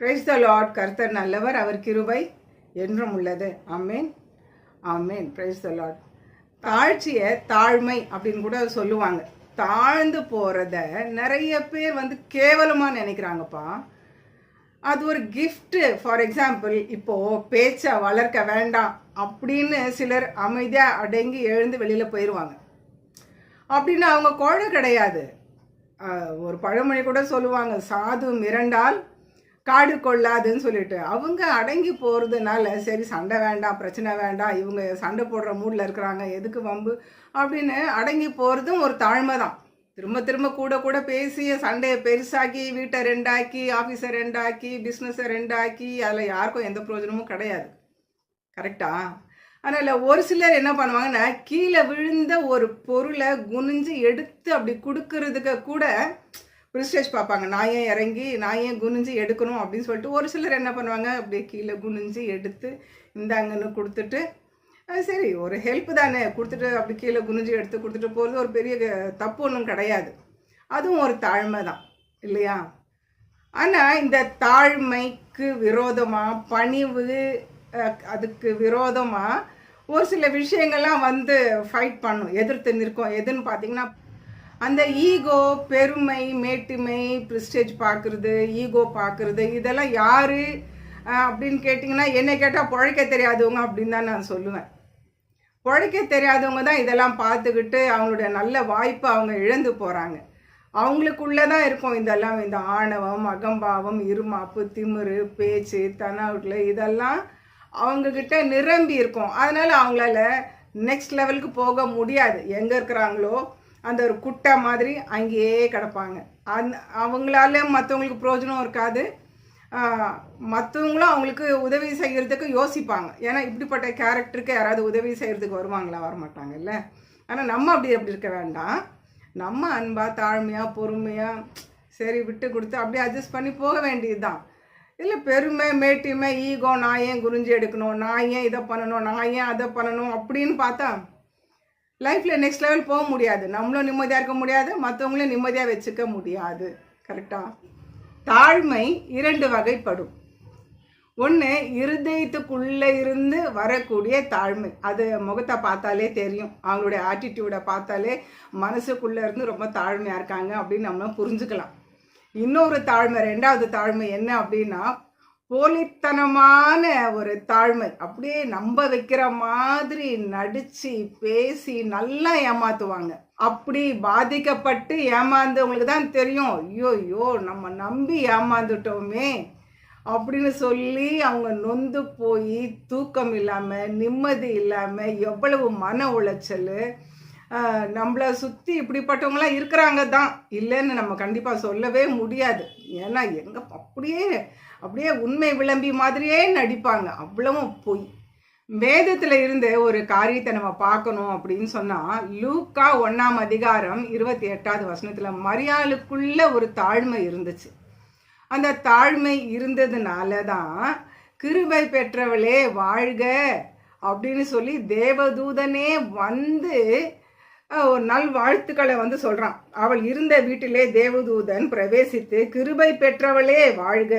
Praise the Lord. கர்த்தர் நல்லவர், அவர் கிருபை என்றும் உள்ளது. ஆமேன் ஆமேன். Praise the Lord. தாழ்ச்சியை தாழ்மை அப்படின்னு கூட சொல்லுவாங்க. தாழ்ந்து போகிறத நிறைய பேர் கேவலமாக நினைக்கிறாங்கப்பா. அது ஒரு கிஃப்ட்டு. ஃபார் எக்ஸாம்பிள், இப்போது பேச்சை வளர்க்க வேண்டாம் அப்படின்னு சிலர் அமைதியாக அடங்கி எழுந்து வெளியில் போயிடுவாங்க. அப்படின்னு அவங்க குழந்தை கிடையாது. ஒரு பழமொழி கூட சொல்லுவாங்க, சாது மிரண்டால் காடு கொள்ளாதுன்னு சொல்லிட்டு. அவங்க அடங்கி போகிறதுனால சரி சண்டை வேண்டாம், பிரச்சனை வேண்டாம், இவங்க சண்டை போடுற மூடில் இருக்கிறாங்க, எதுக்கு வம்பு அப்படின்னு அடங்கி போகிறதும் ஒரு தாழ்மை தான். திரும்ப திரும்ப கூட கூட பேசி சண்டையை பெருசாக்கி வீட்டை ரெண்டாக்கி ஆஃபீஸை ரெண்டாக்கி பிஸ்னஸை ரெண்டாக்கி அதில் யாருக்கும் எந்த பிரயோஜனமும் கிடையாது. கரெக்டா? அதனால் ஒரு சிலர் என்ன பண்ணுவாங்கன்னா, கீழே விழுந்த ஒரு பொருளை குனிஞ்சு எடுத்து அப்படி கொடுக்கறதுக்கு கூட ப்ரிஸ்டேஜ் பார்ப்பாங்க. நான் ஏன் இறங்கி நான் ஏன் குனிஞ்சு எடுக்கணும் அப்படின்னு சொல்லிட்டு ஒரு சிலர் என்ன பண்ணுவாங்க, அப்படியே கீழே குனிஞ்சு எடுத்து இந்தாங்கன்னு கொடுத்துட்டு, சரி ஒரு ஹெல்ப் தானே கொடுத்துட்டு அப்படி கீழே குனிஞ்சு எடுத்து கொடுத்துட்டு போகிறது ஒரு பெரிய தப்பு ஒன்றும் கிடையாது. அதுவும் ஒரு தாழ்மை தான் இல்லையா? ஆனால் இந்த தாழ்மைக்கு விரோதமாக, பணிவு அதுக்கு விரோதமாக ஒரு சில விஷயங்கள்லாம் ஃபைட் பண்ணும், எதிர்த்து நிற்கும். எதுன்னு பார்த்தீங்கன்னா, அந்த ஈகோ, பெருமை, மேட்டுமை, ப்ரிஸ்டேஜ் பார்க்குறது, ஈகோ பார்க்குறது, இதெல்லாம் யார் அப்படின்னு கேட்டிங்கன்னா, என்னை கேட்டால் பிழைக்க தெரியாதவங்க அப்படின்னு தான் நான் சொல்லுவேன். பிழைக்க தெரியாதவங்க தான் இதெல்லாம் பார்த்துக்கிட்டு அவங்களுடைய நல்ல வாய்ப்பை அவங்க இழந்து போகிறாங்க. அவங்களுக்குள்ளே தான் இருக்கும் இதெல்லாம், இந்த ஆணவம், அகம்பாவம், இருமாப்பு, திமிரு, பேச்சு, தனாவுட்டில் இதெல்லாம் அவங்கக்கிட்ட நிரம்பி இருக்கும். அதனால் அவங்களால நெக்ஸ்ட் லெவலுக்கு போக முடியாது. எங்கே இருக்கிறாங்களோ அந்த ஒரு குட்டை மாதிரி அங்கேயே கிடப்பாங்க. அவங்களால மற்றவங்களுக்கு பிரயோஜனம் இருக்காது. மற்றவங்களும் அவங்களுக்கு உதவி செய்கிறதுக்கு யோசிப்பாங்க. ஏன்னா இப்படிப்பட்ட கேரக்டருக்கு யாராவது உதவி செய்கிறதுக்கு வருவாங்களா? வரமாட்டாங்கல்ல. ஆனால் நம்ம அப்படி இருக்க வேண்டாம். நம்ம அன்பாக, தாழ்மையாக, பொறுமையாக சரி விட்டு கொடுத்து அப்படியே அட்ஜஸ்ட் பண்ணி போக வேண்டியது தான். இல்லை பெருமை, மேட்டுமை, ஈகோ, நான் ஏன் குறிஞ்சி எடுக்கணும், நான் ஏன் இதை பண்ணணும், நான் ஏன் அதை பண்ணணும் அப்படின்னு பார்த்தா லைஃப்பில் நெக்ஸ்ட் லெவல் போக முடியாது. நம்மளும் நிம்மதியாக இருக்க முடியாது, மற்றவங்களையும் நிம்மதியாக வச்சுக்க முடியாது. கரெக்டாக? தாழ்மை 2 வகைப்படும். ஒன்று இருதயத்துக்குள்ளே இருந்து வரக்கூடிய தாழ்மை. அது முகத்தை பார்த்தாலே தெரியும், அவங்களுடைய ஆட்டிடியூடை பார்த்தாலே மனசுக்குள்ளே இருந்து ரொம்ப தாழ்மையாக இருக்காங்க அப்படின்னு நம்ம புரிஞ்சுக்கலாம். இன்னொரு தாழ்மை, 2வது தாழ்மை என்ன அப்படின்னா, போலித்தனமான ஒரு தாழ்மை. அப்படியே நம்ப வைக்கிற மாதிரி நடிச்சு பேசி நல்லா ஏமாத்துவாங்க. அப்படி பாதிக்கப்பட்டு ஏமாந்தவங்களுக்கு தான் தெரியும், ஐயோ நம்ம நம்பி ஏமாந்துட்டோமே அப்படின்னு சொல்லி அவங்க நொந்து போய் தூக்கம் இல்லாமல், நிம்மதி இல்லாமல், எவ்வளவு மன உளைச்சல். நம்மளை சுற்றி இப்படிப்பட்டவங்களாம் இருக்கிறாங்க தான், இல்லைன்னு நம்ம கண்டிப்பாக சொல்லவே முடியாது. ஏன்னா எங்கே அப்படியே உண்மை விளம்பி மாதிரியே நடிப்பாங்க. அவ்வளவும் பொய். வேதத்தில் இருந்து ஒரு காரியத்தை நம்ம பார்க்கணும் அப்படின்னு சொன்னால், லூக்கா 1ஆம் அதிகாரம் 28வது வசனத்தில் மரியாளுக்குள்ள ஒரு தாழ்மை இருந்துச்சு. அந்த தாழ்மை இருந்ததுனால தான் கிருபை பெற்றவளே வாழ்க அப்படின்னு சொல்லி தேவதூதனே ஒரு நல் வாழ்த்துக்களை சொல்கிறான். அவள் இருந்த வீட்டிலே தேவதூதன் பிரவேசித்து, கிருபை பெற்றவளே வாழ்க,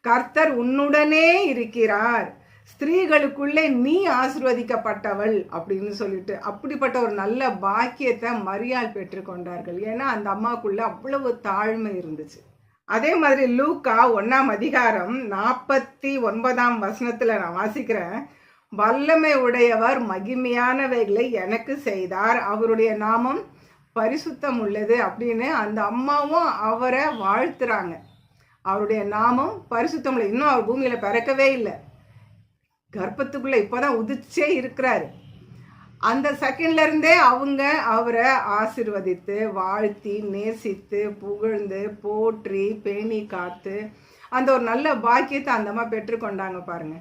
கர்த்தர் உன்னுடனே இருக்கிறார், ஸ்திரீகளுக்குள்ளே நீ ஆசீர்வதிக்கப்பட்டவள் அப்படின்னு சொல்லிட்டு அப்படிப்பட்ட ஒரு நல்ல பாக்கியத்தை மரியாள் பெற்றுக்கொண்டார்கள். ஏன்னா அந்த அம்மாவுக்குள்ள அவ்வளவு தாழ்மை இருந்துச்சு. அதே மாதிரி லூக்கா 1ஆம் அதிகாரம் 49ஆம் வசனத்தில் நான் வாசிக்கிறேன், வல்லமை உடையவர் மகிமையானவைகளை எனக்கு செய்தார், அவருடைய நாமம் பரிசுத்தம் உள்ளது அப்படின்னு அந்த அம்மாவும் அவரை வாழ்த்துறாங்க. அவருடைய நாமம் பரிசுத்தம் உள்ளது. இன்னும் அவர் பூமியில் பிறக்கவே இல்லை, கர்ப்பத்துக்குள்ளே இப்போதான் உதிச்சே இருக்கிறாரு. அந்த செகண்ட்லேருந்தே அவங்க அவரை ஆசீர்வதித்து, வாழ்த்தி, நேசித்து, புகழ்ந்து, போற்றி, பேணி காத்து அந்த ஒரு நல்ல பாக்கியத்தை அந்த அம்மா பெற்றுக்கொண்டாங்க பாருங்க.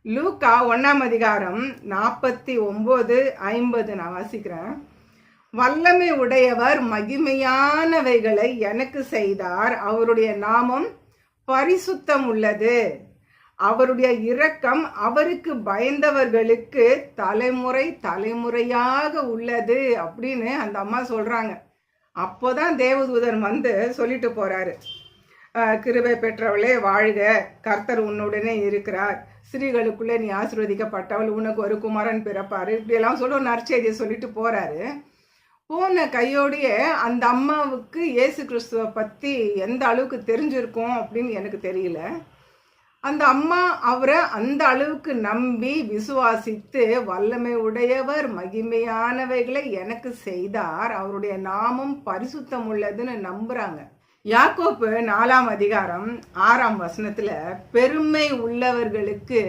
லூக்கா 1ஆம் அதிகாரம் 49-50 நான் வாசிக்கிறேன். வல்லமை உடையவர் மகிமையானவைகளை எனக்கு செய்தார், அவருடைய நாமம் பரிசுத்தம் உள்ளது, அவருடைய இரக்கம் அவருக்கு பயந்தவர்களுக்கு தலைமுறை தலைமுறையாக உள்ளது அப்படின்னு அந்த அம்மா சொல்கிறாங்க. அப்போதான் தேவதூதன் சொல்லிட்டு போகிறாரு, கிருபை பெற்றவளே வாழ்க, கர்த்தர் உன்னுடனே இருக்கிறார், ஸ்திரீகளுக்குள்ளே நீ ஆசீர்வதிக்கப்பட்டவள், உனக்கு ஒரு குமாரன் பிறப்பாரு, இப்படியெல்லாம் சொல்லி ஒரு நற்செய்தியை சொல்லிட்டு போறாரு. போன கையோடைய அந்த அம்மாவுக்கு இயேசு கிறிஸ்துவை பற்றி எந்த அளவுக்கு தெரிஞ்சிருக்கும் அப்படின்னு எனக்கு தெரியல. அந்த அம்மா அவரை அந்த அளவுக்கு நம்பி விசுவாசித்து, வல்லமை உடையவர் மகிமையானவைகளை எனக்கு செய்தார், அவருடைய நாமம் பரிசுத்தம் உள்ளதுன்னு நம்புறாங்க. யாக்கோப்பு 4ஆம் அதிகாரம் 6ஆம் வசனத்துல பெருமை உள்ளவர்களுக்கு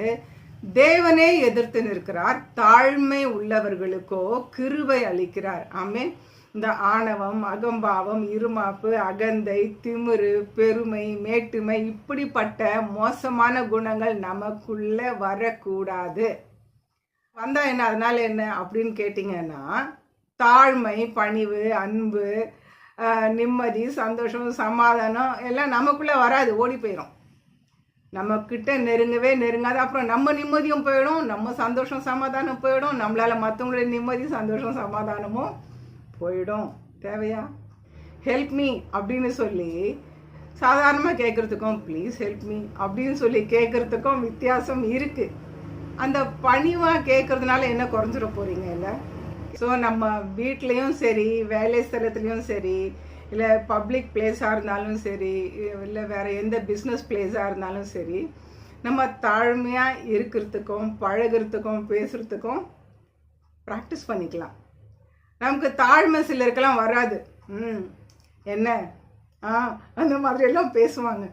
தேவனே எதிர்த்து நிற்கிறார், தாழ்மை உள்ளவர்களுக்கோ கிருபை அளிக்கிறார். ஆமென். இந்த ஆணவம், அகம்பாவம், இருமாப்பு, அகந்தை, திமிரு, பெருமை, மேட்டுமை, இப்படிப்பட்ட மோசமான குணங்கள் நமக்குள்ள வரக்கூடாது. வந்தா என்ன, அதனால என்ன அப்படின்னு கேட்டிங்கன்னா, தாழ்மை, பணிவு, அன்பு, நிம்மதி, சந்தோஷம், சமாதானம் எல்லாம் நமக்குள்ளே வராது, ஓடி போயிடும். நம்மக்கிட்ட நெருங்கவே நெருங்காது. அப்புறம் நம்ம நிம்மதியும் போயிடும், நம்ம சந்தோஷம் சமாதானம் போயிடும், நம்மளால் மற்றவங்களுடைய நிம்மதி சந்தோஷம் சமாதானமும் போயிடும். தேவையா? ஹெல்ப் மீ அப்படின்னு சொல்லி சாதாரணமாக கேட்குறதுக்கும் ப்ளீஸ் ஹெல்ப் மீ அப்படின்னு சொல்லி கேட்குறதுக்கும் வித்தியாசம் இருக்குது. அந்த பணிவாக கேட்குறதுனால என்ன குறைஞ்சிட போகிறீங்க இல்லை? ஸோ நம்ம வீட்லேயும் சரி, வேலை ஸ்தலத்துலேயும் சரி, இல்லை பப்ளிக் பிளேஸாக இருந்தாலும் சரி, இல்லை வேறு எந்த பிஸ்னஸ் பிளேஸாக இருந்தாலும் சரி, நம்ம தாழ்மையாக இருக்கிறதுக்கும் பழகிறதுக்கும் பேசுகிறதுக்கும் ப்ராக்டிஸ் பண்ணிக்கலாம். நமக்கு தாழ்மை சிலருக்கெல்லாம் வராது. என்ன அந்த மாதிரியெல்லாம் பேசுவாங்க.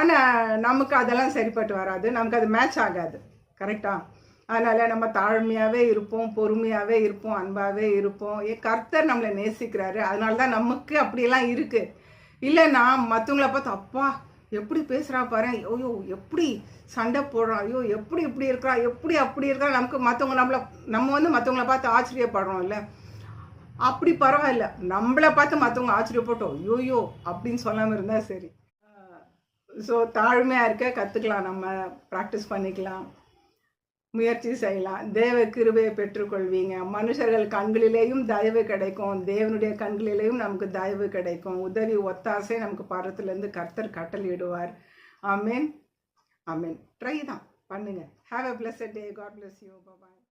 ஆனால் நமக்கு அதெல்லாம் சரிப்பட்டு வராது, நமக்கு அது மேட்ச் ஆகாது. கரெக்டாக? அதனால் நம்ம தாழ்மையாகவே இருப்போம், பொறுமையாகவே இருப்போம், அன்பாகவே இருப்போம். கர்த்தர் நம்மளை நேசிக்கிறாரு, அதனால தான் நமக்கு அப்படியெல்லாம் இருக்குது. இல்லை நான் மற்றவங்கள பார்த்து அப்பா எப்படி பேசுகிறா பாரு, ஐயோ எப்படி சண்டை போடுறான், ஐயோ எப்படி இப்படி இருக்கிறா, எப்படி அப்படி இருக்கிறா, நமக்கு மற்றவங்க நம்ம வந்து மற்றவங்கள பார்த்து ஆச்சரியப்படுறோம் இல்லை? அப்படி பரவாயில்ல, நம்மளை பார்த்து மற்றவங்க ஆச்சரியப்பட்டோம் ஐயோயோ அப்படின்னு சொல்லாமல் இருந்தால் சரி. ஸோ தாழ்மையாக இருக்க கற்றுக்கலாம், நம்ம ப்ராக்டிஸ் பண்ணிக்கலாம், முயற்சி செய்யலாம். தேவ கிருபையை பெற்றுக்கொள்வீங்க. மனுஷர்கள் கண்களிலேயும் தயவு கிடைக்கும், தேவனுடைய கண்களிலேயும் நமக்கு தயவு கிடைக்கும். உதவி ஒத்தாசை நமக்கு பரத்துலேருந்து கர்த்தர் கட்டளையிடுவார். ஆமேன், ஆமேன். ட்ரை தான் பண்ணுங்க. Have a blessed day. God bless you. Bye.